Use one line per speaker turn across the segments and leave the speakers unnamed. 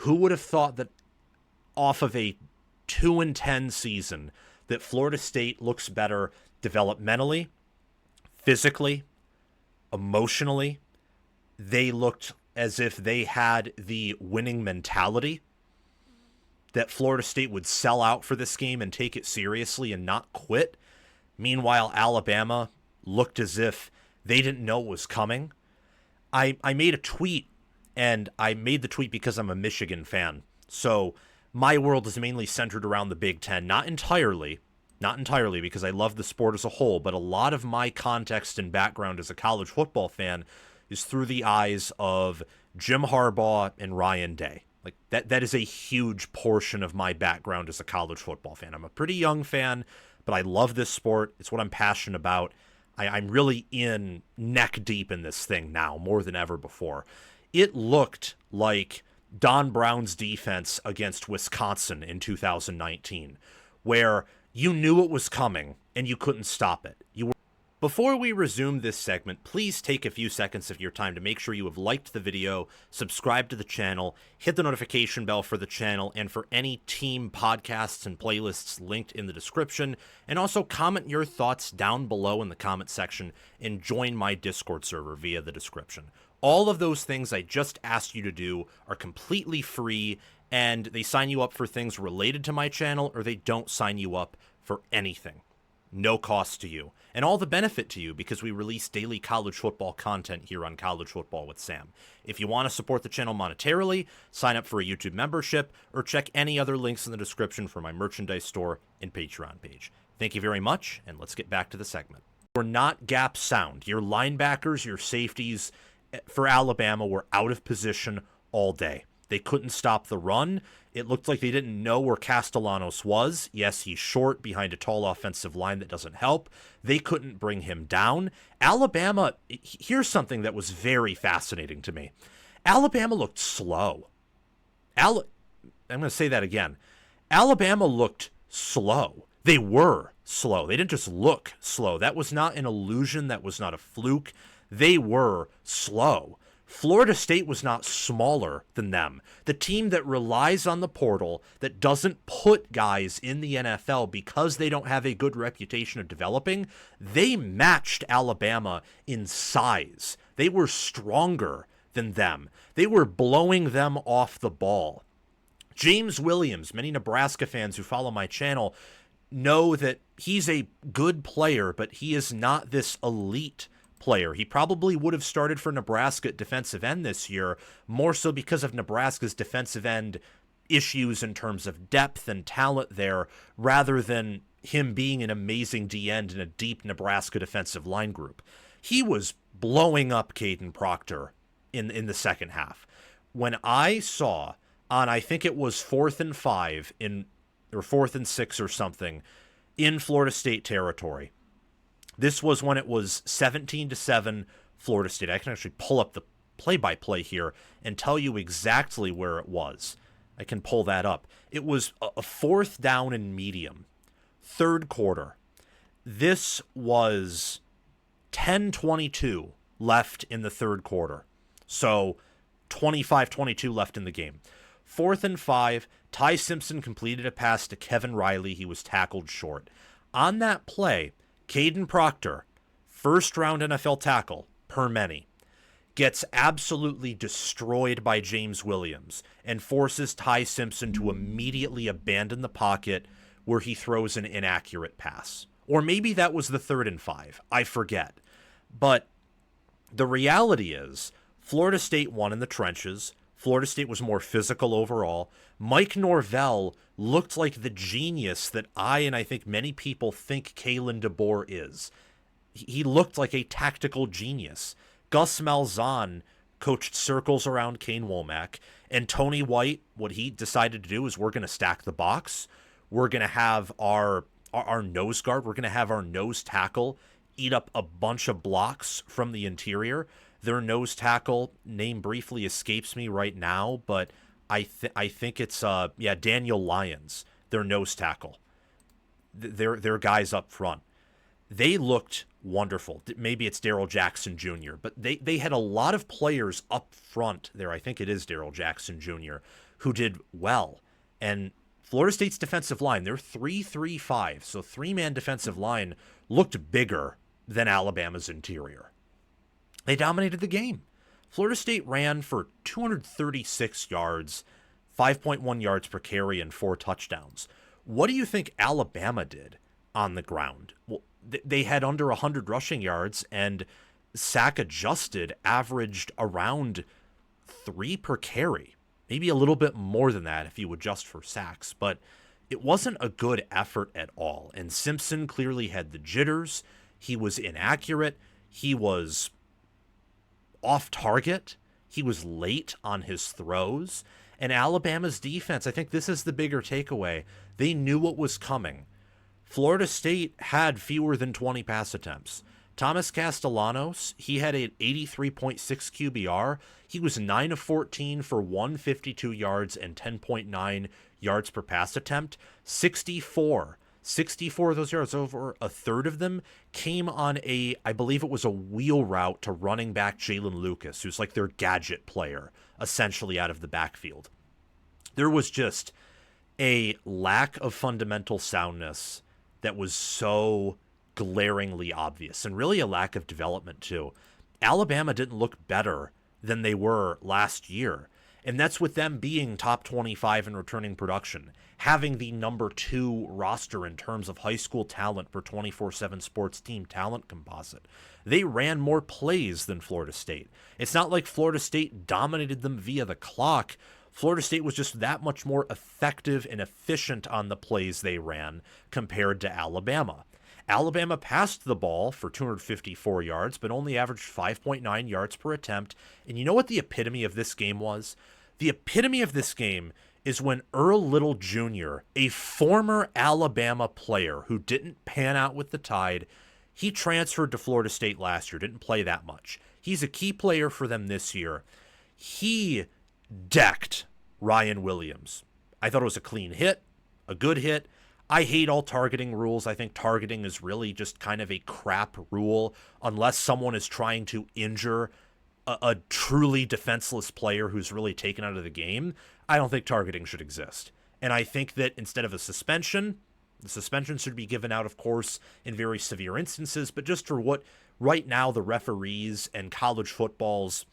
Who would have thought that off of a 2-10 season that Florida State looks better developmentally, physically, emotionally? They looked as if they had the winning mentality, that Florida State would sell out for this game and take it seriously and not quit. Meanwhile, Alabama looked as if they didn't know what was coming. I made a tweet, and I made the tweet because I'm a Michigan fan. So my world is mainly centered around the Big Ten. Not entirely because I love the sport as a whole, but a lot of my context and background as a college football fan is through the eyes of Jim Harbaugh and Ryan Day. Like that is a huge portion of my background as a college football fan. I'm a pretty young fan, but I love this sport. It's what I'm passionate about. I'm really in neck deep in this thing now, more than ever before. It looked like Don Brown's defense against Wisconsin in 2019, where you knew it was coming and you couldn't stop it. Before we resume this segment, please take a few seconds of your time to make sure you have liked the video, subscribe to the channel, hit the notification bell for the channel and for any team podcasts and playlists linked in the description, and also comment your thoughts down below in the comment section and join my Discord server via the description. All of those things I just asked you to do are completely free, and they sign you up for things related to my channel, or they don't sign you up for anything. No cost to you, and all the benefit to you because we release daily college football content here on College Football with Sam. If you want to support the channel monetarily, sign up for a YouTube membership, or check any other links in the description for my merchandise store and Patreon page. Thank you very much, and let's get back to the segment. We're not gap sound. Your linebackers, your safeties for Alabama were out of position all day. They couldn't stop the run. It looked like they didn't know where Castellanos was. Yes, he's short behind a tall offensive line that doesn't help. They couldn't bring him down. Alabama, here's something that was very fascinating to me. Alabama looked slow. I'm going to say that again. Alabama looked slow. They were slow. They didn't just look slow. That was not an illusion. That was not a fluke. They were slow. Florida State was not smaller than them. The team that relies on the portal, that doesn't put guys in the NFL because they don't have a good reputation of developing, they matched Alabama in size. They were stronger than them. They were blowing them off the ball. James Williams, many Nebraska fans who follow my channel know that he's a good player, but he is not this elite player. He probably would have started for Nebraska at defensive end this year, more so because of Nebraska's defensive end issues in terms of depth and talent there, rather than him being an amazing D-end in a deep Nebraska defensive line group. He was blowing up Caden Proctor in the second half. When I saw on, I think it was 4th and 5 or 4th and 6 or something in Florida State territory, this was when it was 17-7 Florida State. I can actually pull up the play-by-play here and tell you exactly where it was. I can pull that up. It was a 4th down and medium, third quarter. This was 10:22 left in the third quarter. So 25-22 left in the game. 4th and 5, Ty Simpson completed a pass to Kevin Riley. He was tackled short. On that play, Caden Proctor, first-round NFL tackle, per many, gets absolutely destroyed by James Williams and forces Ty Simpson to immediately abandon the pocket where he throws an inaccurate pass. Or maybe that was the 3rd and 5. I forget. But the reality is, Florida State won in the trenches. Florida State was more physical overall. Mike Norvell looked like the genius that I think many people think Kalen DeBoer is. He looked like a tactical genius. Gus Malzahn coached circles around Kane Womack, and Tony White, what he decided to do is we're going to stack the box. We're going to have our nose guard. We're going to have our nose tackle eat up a bunch of blocks from the interior. Their nose tackle name briefly escapes me right now, but I think it's Daniel Lyons, their nose tackle. Their guys up front. They looked wonderful. Maybe it's Daryl Jackson Jr., but they had a lot of players up front there. I think it is Daryl Jackson Jr., who did well. And Florida State's defensive line, they're 3-3-5, so three-man defensive line looked bigger than Alabama's interior. They dominated the game. Florida State ran for 236 yards, 5.1 yards per carry, and 4 touchdowns. What do you think Alabama did on the ground? Well, they had under 100 rushing yards, and sack adjusted averaged around 3 per carry. Maybe a little bit more than that if you adjust for sacks, but it wasn't a good effort at all. And Simpson clearly had the jitters. He was inaccurate. He was off target. He was late on his throws. And Alabama's defense, I think this is the bigger takeaway. They knew what was coming. Florida State had fewer than 20 pass attempts. Thomas Castellanos, he had an 83.6 QBR. He was 9 of 14 for 152 yards and 10.9 yards per pass attempt. 64 of those yards, over a third of them, came on I believe it was a wheel route to running back Jalen Lucas, who's like their gadget player, essentially out of the backfield. There was just a lack of fundamental soundness that was so glaringly obvious, and really a lack of development too. Alabama didn't look better than they were last year, and that's with them being top 25 in returning production, having the number 2 roster in terms of high school talent for 24/7 Sports team talent composite. They ran more plays than Florida State. It's not like Florida State dominated them via the clock. Florida State was just that much more effective and efficient on the plays they ran compared to Alabama. Alabama passed the ball for 254 yards, but only averaged 5.9 yards per attempt. And you know what the epitome of this game was? The epitome of this game is when Earl Little Jr., a former Alabama player who didn't pan out with the Tide, he transferred to Florida State last year, didn't play that much. He's a key player for them this year. He decked Ryan Williams. I thought it was a clean hit, a good hit. I hate all targeting rules. I think targeting is really just kind of a crap rule unless someone is trying to injure a truly defenseless player who's really taken out of the game. I don't think targeting should exist. And I think that instead of a suspension, the suspension should be given out, of course, in very severe instances, but just for what right now the referees and college football's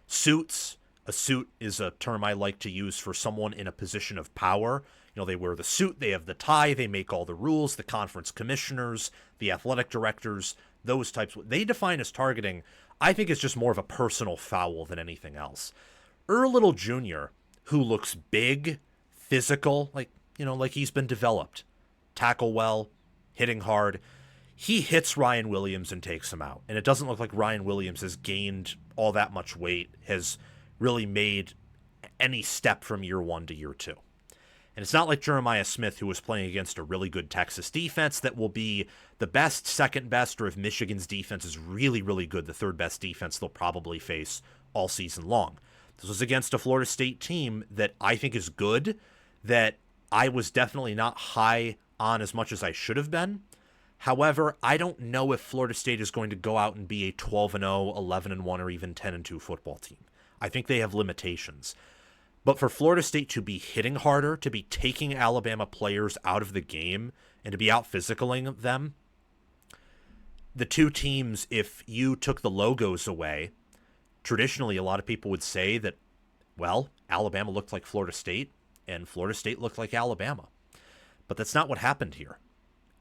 suits. A suit is a term I like to use for someone in a position of power. You know, they wear the suit, they have the tie, they make all the rules, the conference commissioners, the athletic directors, those types. They define as targeting, I think, is just more of a personal foul than anything else. Earl Little Jr., who looks big, physical, like he's been developed, tackle well, hitting hard, he hits Ryan Williams and takes him out. And it doesn't look like Ryan Williams has gained all that much weight, has really made any step from year 1 to year 2. And it's not like Jeremiah Smith, who was playing against a really good Texas defense that will be the best, second best, or if Michigan's defense is really, really good, the third best defense they'll probably face all season long. This was against a Florida State team that I think is good, that I was definitely not high on as much as I should have been. However, I don't know if Florida State is going to go out and be a 12-0, 11-1, or even 10-2 football team. I think they have limitations. But for Florida State to be hitting harder, to be taking Alabama players out of the game, and to be out physicaling them, the two teams, if you took the logos away, traditionally a lot of people would say that, well, Alabama looked like Florida State, and Florida State looked like Alabama. But that's not what happened here.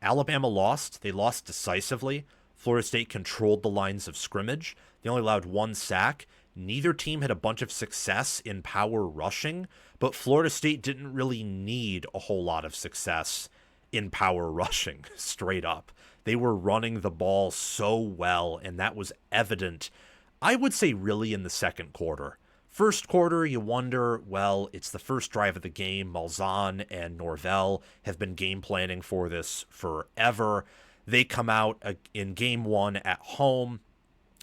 Alabama lost. They lost decisively. Florida State controlled the lines of scrimmage. They only allowed 1 sack. Neither team had a bunch of success in power rushing, but Florida State didn't really need a whole lot of success in power rushing, straight up. They were running the ball so well, and that was evident, I would say, really in the second quarter. First quarter, you wonder, well, it's the first drive of the game. Malzahn and Norvell have been game planning for this forever. They come out in game 1 at home.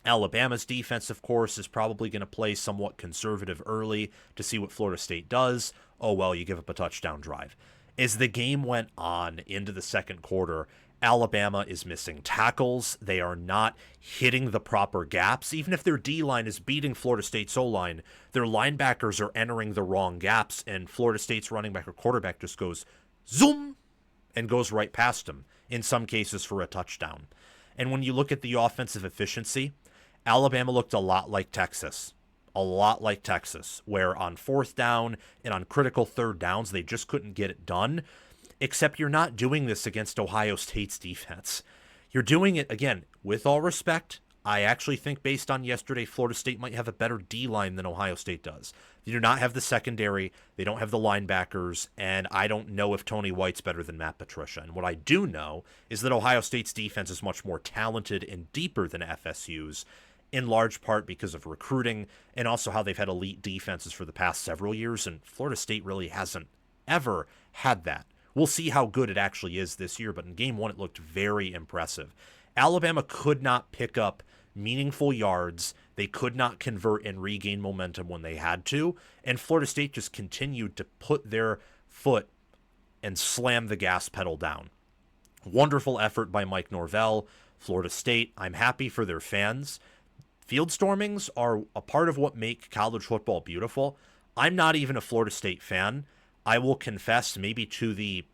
Alabama's defense, of course, is probably going to play somewhat conservative early to see what Florida State does. Oh, well, you give up a touchdown drive. As the game went on into the second quarter, Alabama is missing tackles. They are not hitting the proper gaps. Even if their D-line is beating Florida State's O-line, their linebackers are entering the wrong gaps, and Florida State's running back or quarterback just goes zoom and goes right past them, in some cases for a touchdown. And when you look at the offensive efficiency, Alabama looked a lot like Texas. A lot like Texas, where on fourth down and on critical third downs, they just couldn't get it done. Except you're not doing this against Ohio State's defense. You're doing it, again, with all respect. I actually think based on yesterday, Florida State might have a better D-line than Ohio State does. They do not have the secondary. They don't have the linebackers. And I don't know if Tony White's better than Matt Patricia. And what I do know is that Ohio State's defense is much more talented and deeper than FSU's, in large part because of recruiting and also how they've had elite defenses for the past several years. And Florida State really hasn't ever had that. We'll see how good it actually is this year, but in game one, it looked very impressive. Alabama could not pick up meaningful yards. They could not convert and regain momentum when they had to, and Florida State just continued to put their foot and slam the gas pedal down. Wonderful effort by Mike Norvell, Florida State. I'm happy for their fans. Field stormings are a part of what make college football beautiful. I'm not even a Florida State fan. I will confess, maybe to the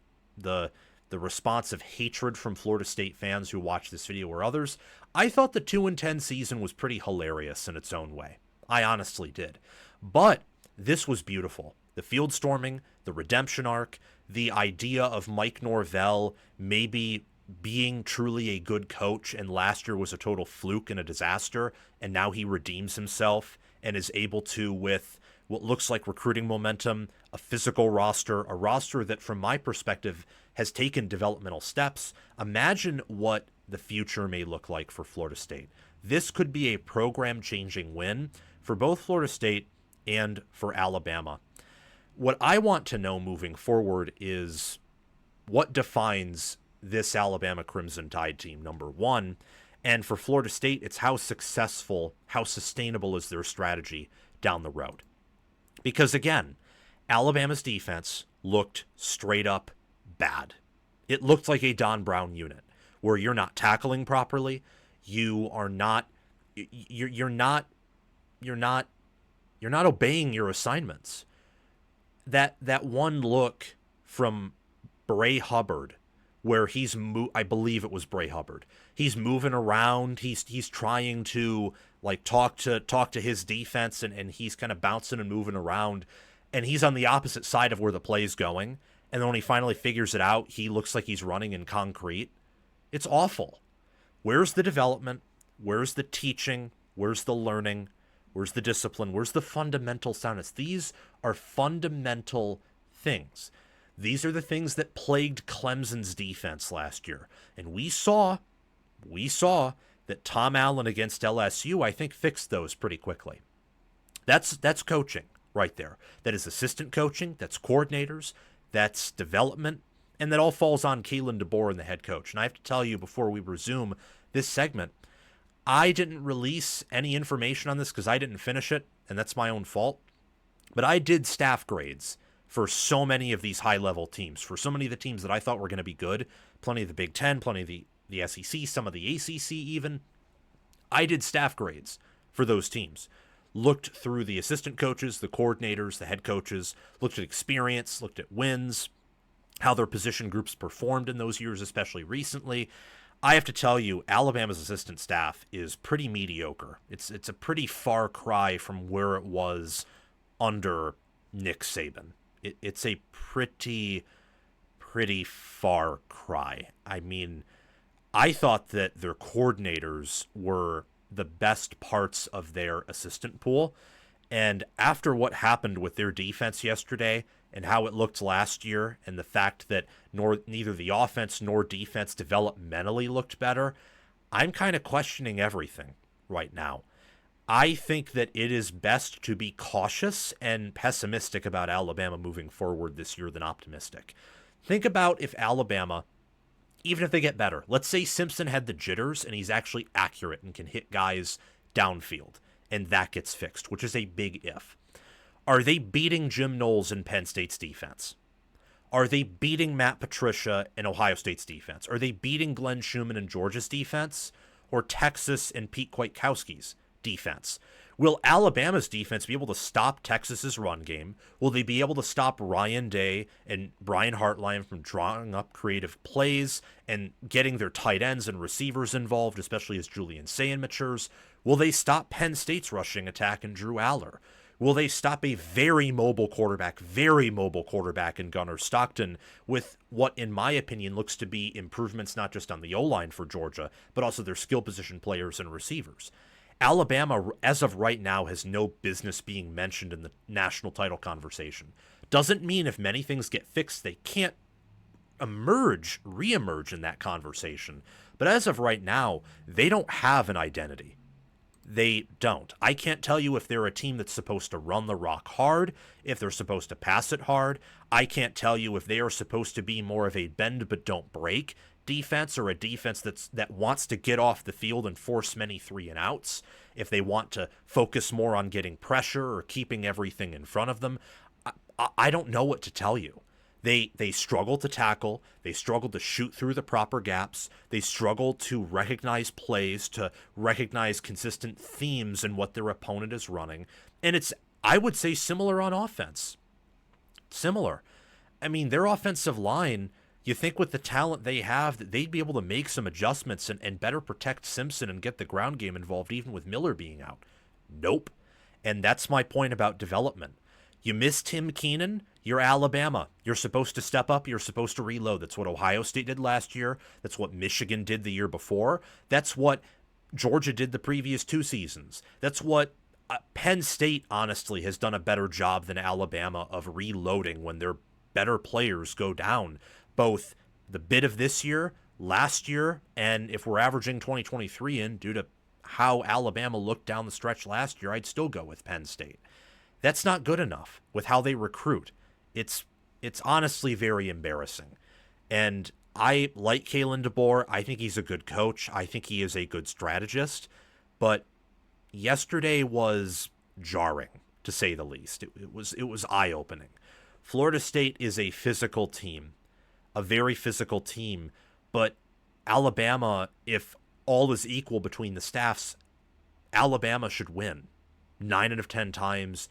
response of hatred from Florida State fans who watch this video or others, I thought the 2-10 season was pretty hilarious in its own way. I honestly did. But this was beautiful. The field storming, the redemption arc, the idea of Mike Norvell maybe being truly a good coach, and last year was a total fluke and a disaster, and now he redeems himself and is able to, with what looks like recruiting momentum, a physical roster, a roster that from my perspective has taken developmental steps. Imagine what the future may look like for Florida State. This could be a program-changing win for both Florida State and for Alabama. What I want to know moving forward is what defines this Alabama Crimson Tide team, number one. And for Florida State, it's how successful, how sustainable is their strategy down the road. Because again, Alabama's defense looked straight up bad. It looked like a Don Brown unit where you're not tackling properly. You're not obeying your assignments. That one look from Bray Hubbard where I believe it was Bray Hubbard. He's moving around. He's trying to talk to his defense, and he's kind of bouncing and moving around, and he's on the opposite side of where the play's going. And then when he finally figures it out, he looks like he's running in concrete. It's awful. Where's the development? Where's the teaching? Where's the learning? Where's the discipline? Where's the fundamental soundness? These are fundamental things. These are the things that plagued Clemson's defense last year. And we saw that Tom Allen against LSU, I think, fixed those pretty quickly. That's coaching right there. That is assistant coaching, that's coordinators, that's development, and that all falls on Kalen DeBoer and the head coach. And I have to tell you before we resume this segment, I didn't release any information on this because I didn't finish it, and that's my own fault. But I did staff grades for so many of these high-level teams, for so many of the teams that I thought were going to be good, plenty of the Big Ten, plenty of the SEC, some of the ACC even. I did staff grades for those teams. Looked through the assistant coaches, the coordinators, the head coaches, looked at experience, looked at wins, how their position groups performed in those years, especially recently. I have to tell you, Alabama's assistant staff is pretty mediocre. It's a pretty far cry from where it was under Nick Saban. It's a pretty far cry. I mean, I thought that their coordinators were the best parts of their assistant pool. And after what happened with their defense yesterday and how it looked last year, and the fact that neither the offense nor defense developmentally looked better, I'm kind of questioning everything right now. I think that it is best to be cautious and pessimistic about Alabama moving forward this year than optimistic. Think about if Alabama, even if they get better, let's say Simpson had the jitters and he's actually accurate and can hit guys downfield, and that gets fixed, which is a big if. Are they beating Jim Knowles in Penn State's defense? Are they beating Matt Patricia and Ohio State's defense? Are they beating Glenn Schumann and Georgia's defense? Or Texas and Pete Kwiatkowski's defense? Will Alabama's defense be able to stop Texas's run game? Will they be able to stop Ryan Day and Brian Hartline from drawing up creative plays and getting their tight ends and receivers involved, especially as Julian Sayin matures? Will they stop Penn State's rushing attack and Drew Aller? Will they stop a very mobile quarterback in Gunnar Stockton with what, in my opinion, looks to be improvements not just on the O-line for Georgia, but also their skill position players and receivers? Alabama, as of right now, has no business being mentioned in the national title conversation. Doesn't mean if many things get fixed, they can't reemerge in that conversation. But as of right now, they don't have an identity. They don't. I can't tell you if they're a team that's supposed to run the rock hard, if they're supposed to pass it hard. I can't tell you if they are supposed to be more of a bend but don't break defense, or a defense that wants to get off the field and force many 3-and-outs, if they want to focus more on getting pressure or keeping everything in front of them. I don't know what to tell you. They struggle to tackle. They struggle to shoot through the proper gaps. They struggle to recognize plays, to recognize consistent themes in what their opponent is running. And it's, I would say, similar on offense. Similar. I mean, their offensive line, you think with the talent they have that they'd be able to make some adjustments and better protect Simpson and get the ground game involved even with Miller being out. Nope. And that's my point about development. You miss Tim Keenan, you're Alabama. You're supposed to step up. You're supposed to reload. That's what Ohio State did last year. That's what Michigan did the year before. That's what Georgia did the previous 2 seasons. That's what Penn State, honestly, has done a better job than Alabama of reloading when their better players go down, both the bit of this year, last year, and if we're averaging 2023 in due to how Alabama looked down the stretch last year, I'd still go with Penn State. That's not good enough with how they recruit. It's honestly very embarrassing. And I like Kalen DeBoer. I think he's a good coach. I think he is a good strategist. But yesterday was jarring, to say the least. It was eye-opening. Florida State is a physical team, a very physical team. But Alabama, if all is equal between the staffs, Alabama should win 9 out of 10 times,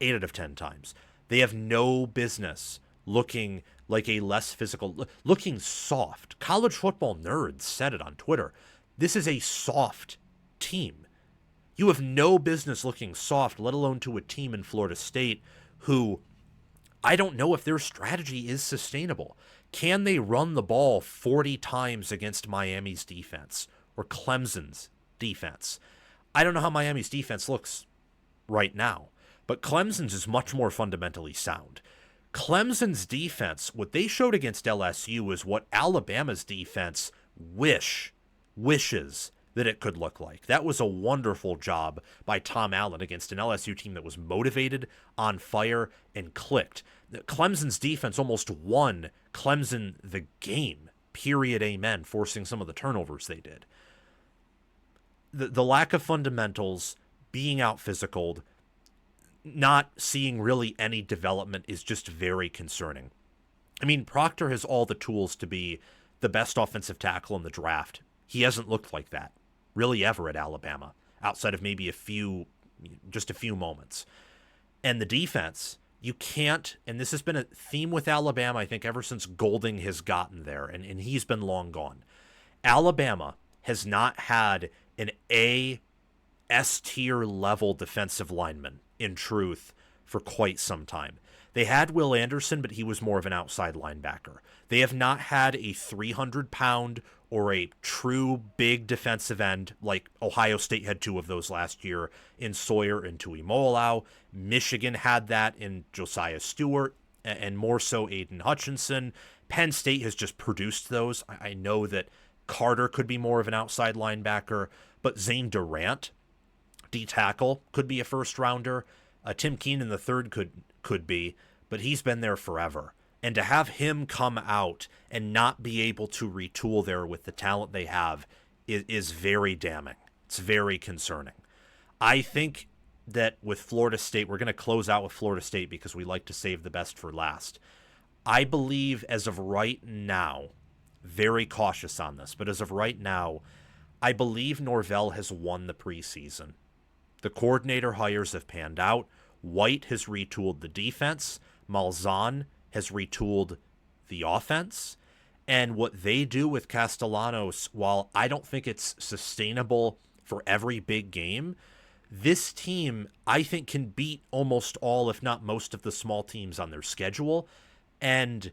8 out of 10 times. They have no business looking like a less physical, looking soft. College football nerds said it on Twitter. This is a soft team. You have no business looking soft, let alone to a team in Florida State who, I don't know if their strategy is sustainable. Can they run the ball 40 times against Miami's defense or Clemson's defense? I don't know how Miami's defense looks right now. But Clemson's is much more fundamentally sound. Clemson's defense, what they showed against LSU is what Alabama's defense wishes that it could look like. That was a wonderful job by Tom Allen against an LSU team that was motivated, on fire, and clicked. Clemson's defense almost won Clemson the game, period, amen, forcing some of the turnovers they did. The lack of fundamentals, being out-physicaled, not seeing really any development is just very concerning. I mean, Proctor has all the tools to be the best offensive tackle in the draft. He hasn't looked like that, really, ever at Alabama, outside of maybe just a few moments. And the defense, you can't, and this has been a theme with Alabama, I think, ever since Golding has gotten there, and he's been long gone. Alabama has not had an S-tier level defensive lineman, in truth, for quite some time. They had Will Anderson, but he was more of an outside linebacker. They have not had a 300-pound or a true big defensive end like Ohio State had 2 of those last year in Sawyer and Tuimoloau. Michigan had that in Josiah Stewart and more so Aiden Hutchinson. Penn State has just produced those. I know that Carter could be more of an outside linebacker, but Zane Durant, D-tackle, could be a first-rounder. Tim Keenan III could be, but he's been there forever. And to have him come out and not be able to retool there with the talent they have is very damning. It's very concerning. I think that with Florida State, we're going to close out with Florida State because we like to save the best for last. I believe as of right now, very cautious on this, but as of right now, I believe Norvell has won the preseason. The coordinator hires have panned out. White has retooled the defense. Malzahn has retooled the offense. And what they do with Castellanos, while I don't think it's sustainable for every big game, this team, I think, can beat almost all, if not most, of the small teams on their schedule. And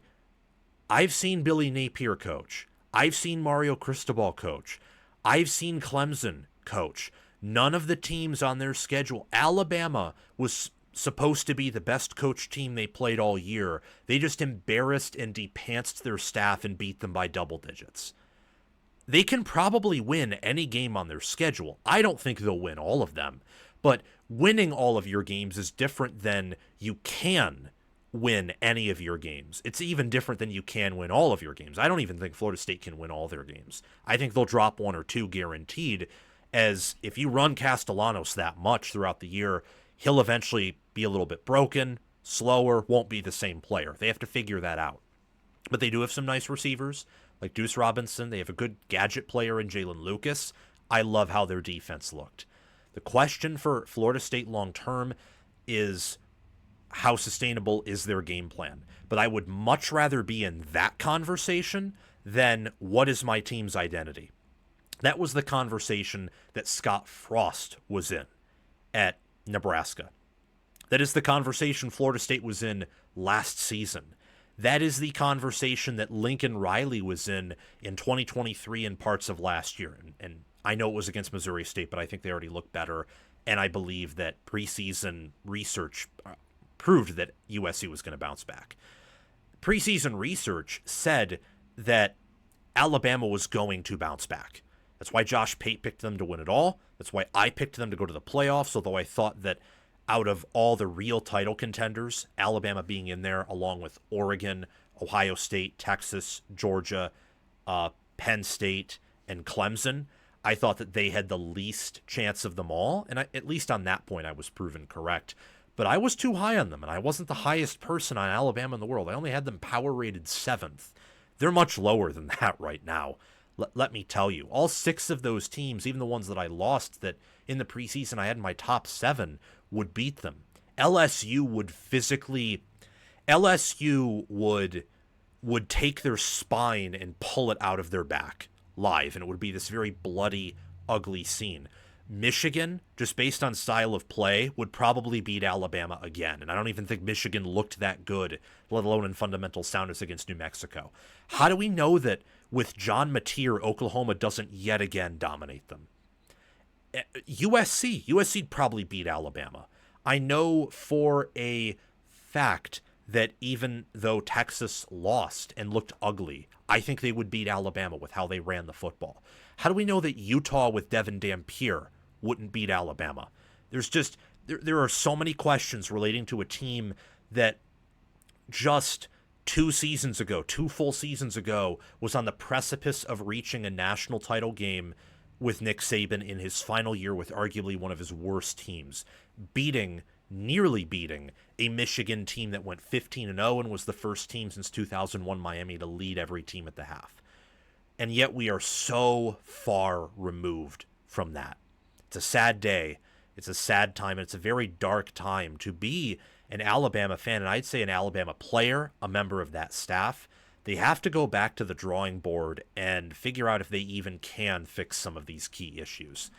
I've seen Billy Napier coach. I've seen Mario Cristobal coach. I've seen Clemson coach. None of the teams on their schedule. Alabama was supposed to be the best coach team they played all year. They just embarrassed and depantsed their staff and beat them by double digits. They can probably win any game on their schedule. I don't think they'll win all of them, but winning all of your games is different than you can win any of your games. It's even different than you can win all of your games. I don't even think Florida State can win all their games. I think they'll drop one or two guaranteed, as if you run Castellanos that much throughout the year, he'll eventually be a little bit broken, slower, won't be the same player. They have to figure that out. But they do have some nice receivers, like Deuce Robinson. They have a good gadget player in Jalen Lucas. I love how their defense looked. The question for Florida State long term is, how sustainable is their game plan? But I would much rather be in that conversation than what is my team's identity. That was the conversation that Scott Frost was in at Nebraska. That is the conversation Florida State was in last season. That is the conversation that Lincoln Riley was in 2023 and parts of last year. And I know it was against Missouri State, but I think they already look better. And I believe that preseason research proved that USC was going to bounce back. Preseason research said that Alabama was going to bounce back. That's why Josh Pate picked them to win it all. That's why I picked them to go to the playoffs, although I thought that out of all the real title contenders, Alabama being in there along with Oregon, Ohio State, Texas, Georgia, Penn State, and Clemson, I thought that they had the least chance of them all. And at least on that point, I was proven correct. But I was too high on them, and I wasn't the highest person on Alabama in the world. I only had them power rated 7th. They're much lower than that right now. Let me tell you, all 6 of those teams, even the ones that I lost that in the preseason I had in my top 7, would beat them. LSU would take their spine and pull it out of their back live, and it would be this very bloody, ugly scene. Michigan, just based on style of play, would probably beat Alabama again. And I don't even think Michigan looked that good, let alone in fundamental soundness against New Mexico. How do we know that with John Mateer, Oklahoma doesn't yet again dominate them? USC'd probably beat Alabama. I know for a fact that even though Texas lost and looked ugly, I think they would beat Alabama with how they ran the football. How do we know that Utah with Devin Dampier wouldn't beat Alabama? There are so many questions relating to a team that just 2 full seasons ago, was on the precipice of reaching a national title game with Nick Saban in his final year with arguably one of his worst teams, nearly beating a Michigan team that went 15-0 and was the first team since 2001 Miami to lead every team at the half. And yet we are so far removed from that. It's a sad day. It's a sad time. And it's a very dark time to be an Alabama fan. And I'd say an Alabama player, a member of that staff. They have to go back to the drawing board and figure out if they even can fix some of these key issues.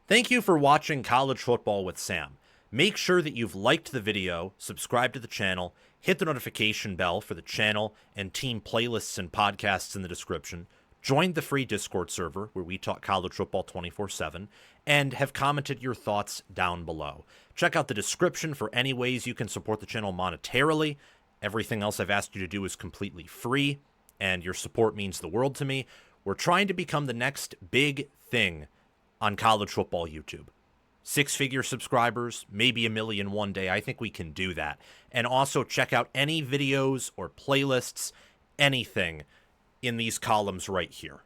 Thank you for watching College Football with Sam. Make sure that you've liked the video, subscribe to the channel, hit the notification bell for the channel and team playlists and podcasts in the description, join the free Discord server where we talk college football 24/7, and have commented your thoughts down below. Check out the description for any ways you can support the channel monetarily. Everything else I've asked you to do is completely free, and your support means the world to me. We're trying to become the next big thing on college football YouTube. 6-figure subscribers, maybe 1 million one day. I think we can do that. And also check out any videos or playlists, anything in these columns right here,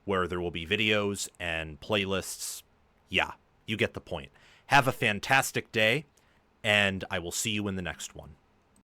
where there will be videos and playlists. Yeah, you get the point. Have a fantastic day, and I will see you in the next one.